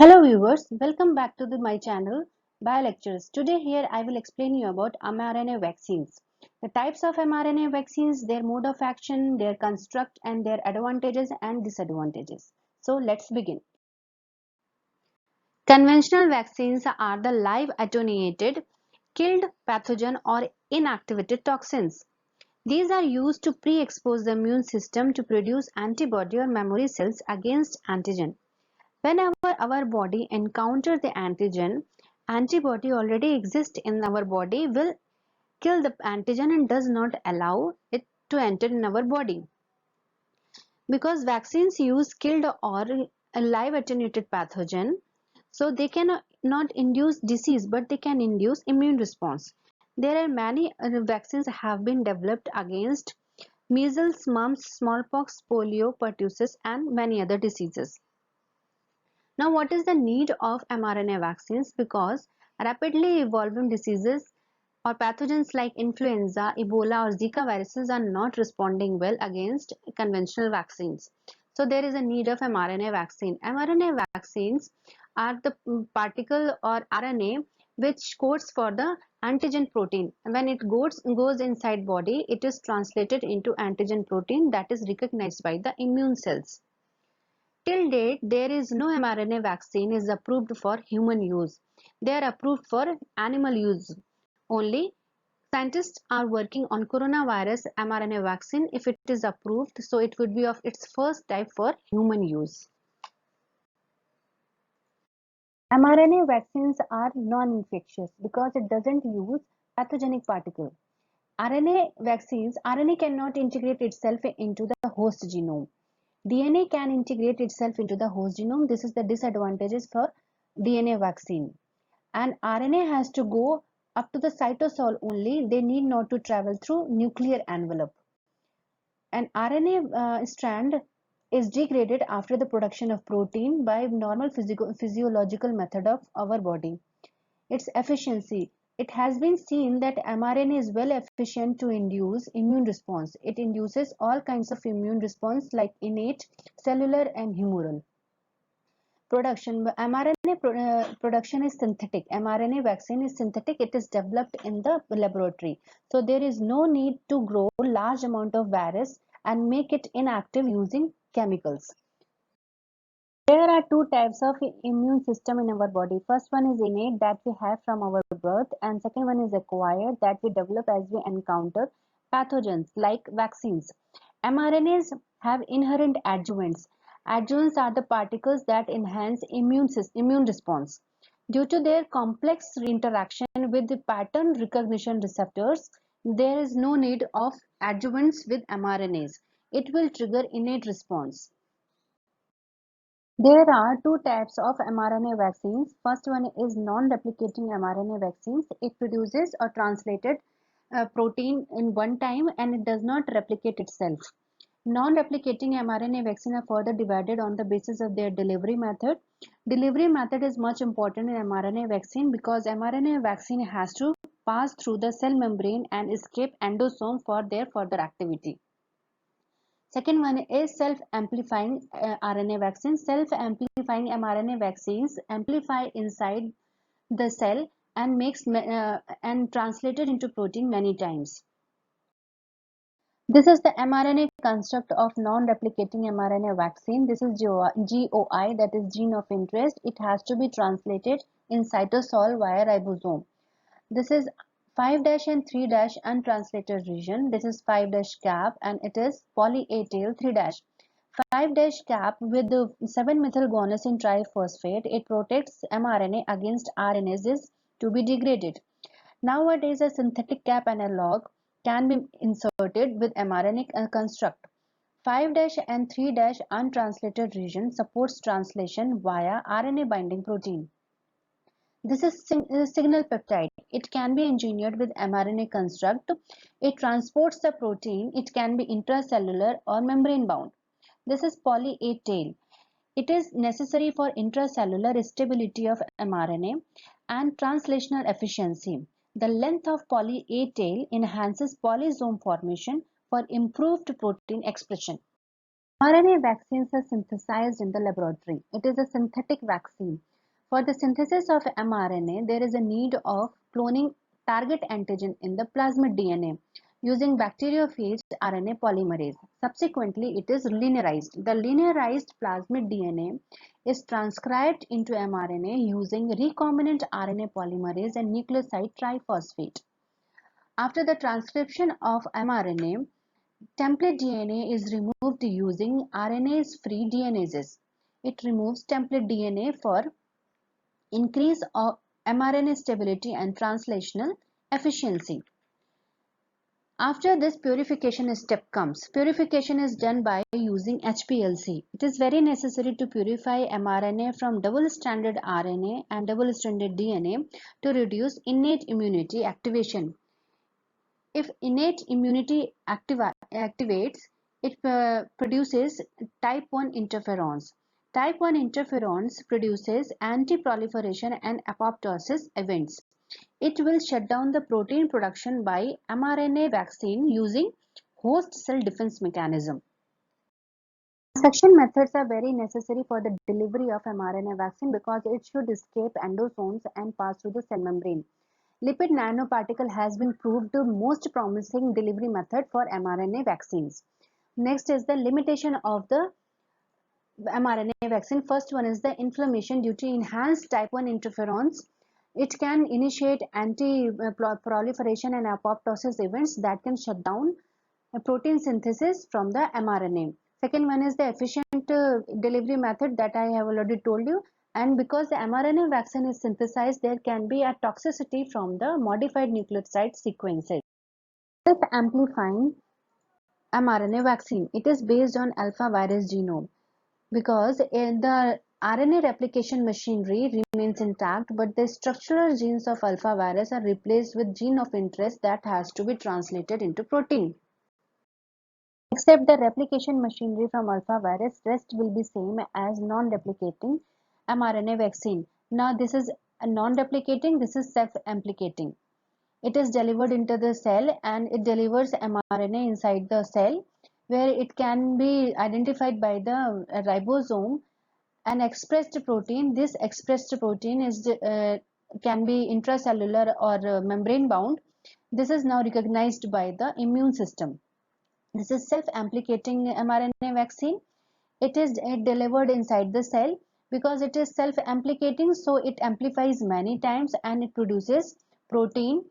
Hello viewers, welcome back to my channel BioLectures. Today here I will explain you about mRNA vaccines. The types of mRNA vaccines, their mode of action, their construct and their advantages and disadvantages. So let's begin. Conventional vaccines are the live attenuated, killed pathogen or inactivated toxins. These are used to pre-expose the immune system to produce antibody or memory cells against antigen. Whenever our body encounters the antigen, antibody already exists in our body will kill the antigen and does not allow it to enter in our body. Because vaccines use killed or a live attenuated pathogen, so they cannot not induce disease but they can induce immune response. There are many vaccines have been developed against measles, mumps, smallpox, polio, pertussis and many other diseases. Now, what is the need of mRNA vaccines? Because rapidly evolving diseases or pathogens like influenza, Ebola or Zika viruses are not responding well against conventional vaccines. So, there is a need of mRNA vaccine. mRNA vaccines are the particle or RNA which codes for the antigen protein. When it goes inside body, it is translated into antigen protein that is recognized by the immune cells. Till date, there is no mRNA vaccine is approved for human use. They are approved for animal use only. Scientists are working on coronavirus mRNA vaccine. If it is approved, so it would be of its first type for human use. mRNA vaccines are non-infectious because it doesn't use pathogenic particle. RNA cannot integrate itself into the host genome. DNA can integrate itself into the host genome. This is the disadvantages for DNA vaccine. And RNA has to go up to the cytosol only. They need not to travel through nuclear envelope. An RNA strand is degraded after the production of protein by normal physiological method of our body. Its efficiency. It has been seen that mRNA is well efficient to induce immune response. It induces all kinds of immune response like innate, cellular and humoral. Production is synthetic. mRNA vaccine is synthetic. It is developed in the laboratory. So there is no need to grow large amount of virus and make it inactive using chemicals. There are two types of immune system in our body. First one is innate that we have from our birth, and second one is acquired that we develop as we encounter pathogens like vaccines. mRNAs have inherent adjuvants. Adjuvants are the particles that enhance immune response. Due to their complex interaction with the pattern recognition receptors, there is no need of adjuvants with mRNAs. It will trigger innate response. There are two types of mRNA vaccines. First one is non-replicating mRNA vaccines. It produces a translated protein in one time and it does not replicate itself. Non-replicating mRNA vaccine are further divided on the basis of their delivery method. Delivery method is much important in mRNA vaccine because mRNA vaccine has to pass through the cell membrane and escape endosome for their further activity. Second one is self-amplifying RNA vaccines. Self-amplifying mRNA vaccines amplify inside the cell and and translated into protein many times. This is the mRNA construct of non-replicating mRNA vaccine. This is GOI, that is gene of interest. It has to be translated in cytosol via ribosome. This is 5' and 3' untranslated region. This is 5' cap and it is poly A tail 3'. 5' cap with the 7-methylguanosine triphosphate. It protects mRNA against RNAs to be degraded. Nowadays, a synthetic cap analog can be inserted with mRNA construct. 5' and 3' untranslated region supports translation via RNA binding protein. This is signal peptide. It can be engineered with mRNA construct. It transports the protein. It can be intracellular or membrane bound. This is poly A tail. It is necessary for intracellular stability of mRNA and translational efficiency. The length of poly A tail enhances polysome formation for improved protein expression. mRNA vaccines are synthesized in the laboratory. It is a synthetic vaccine. For the synthesis of mRNA, there is a need of cloning target antigen in the plasmid DNA using bacteriophage RNA polymerase. Subsequently, it is linearized. The linearized plasmid DNA is transcribed into mRNA using recombinant RNA polymerase and nucleoside triphosphate. After the transcription of mRNA, template DNA is removed using RNase-free DNases. It removes template DNA for increase of mRNA stability and translational efficiency. After this, purification step comes. Purification is done by using HPLC. It is very necessary to purify mRNA from double-stranded RNA and double-stranded DNA to reduce innate immunity activation. If innate immunity activates, it produces type 1 interferons. Type 1 interferons produces anti-proliferation and apoptosis events. It will shut down the protein production by mRNA vaccine using host cell defense mechanism. Transfection methods are very necessary for the delivery of mRNA vaccine because it should escape endosomes and pass through the cell membrane. Lipid nanoparticle has been proved the most promising delivery method for mRNA vaccines. Next is the limitation of the mRNA vaccine. First one is the inflammation due to enhanced type 1 interferons. It can initiate anti-proliferation and apoptosis events that can shut down protein synthesis from the mRNA. Second one is the efficient delivery method that I have already told you. And because the mRNA vaccine is synthesized, there can be a toxicity from the modified nucleotide sequences. Self-amplifying mRNA vaccine. It is based on alpha virus genome because the RNA replication machinery remains intact, but the structural genes of alpha virus are replaced with gene of interest that has to be translated into protein. Except the replication machinery from alpha virus, rest will be same as non-replicating mRNA vaccine. Now this is a non-replicating, this is self-amplicating. It is delivered into the cell and it delivers mRNA inside the cell where it can be identified by the ribosome and expressed protein. This expressed protein is can be intracellular or membrane bound. This is now recognized by the immune system. This is self-amplicating mRNA vaccine. It is delivered inside the cell because it is self-amplicating, so it amplifies many times and it produces protein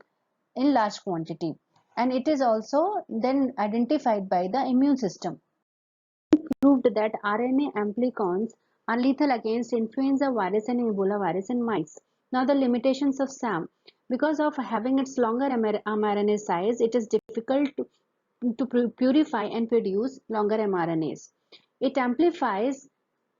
in large quantity, and it is also then identified by the immune system. Proved that RNA amplicons are lethal against influenza virus and Ebola virus in mice. Now the limitations of SAM. Because of having its longer mRNA size, it is difficult to purify and produce longer mRNAs. It amplifies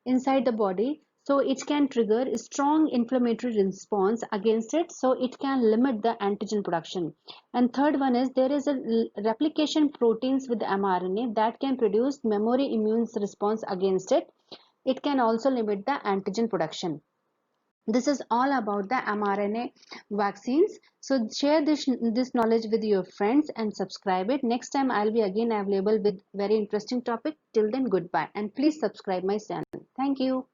inside the body, so it can trigger a strong inflammatory response against it, so it can limit the antigen production. And third one is there is a replication proteins with mRNA that can produce memory immune response against it. It can also limit the antigen production. This is all about the mRNA vaccines. So share this knowledge with your friends and subscribe it. Next time I'll be again available with very interesting topic. Till then, goodbye, and please subscribe my channel. Thank you.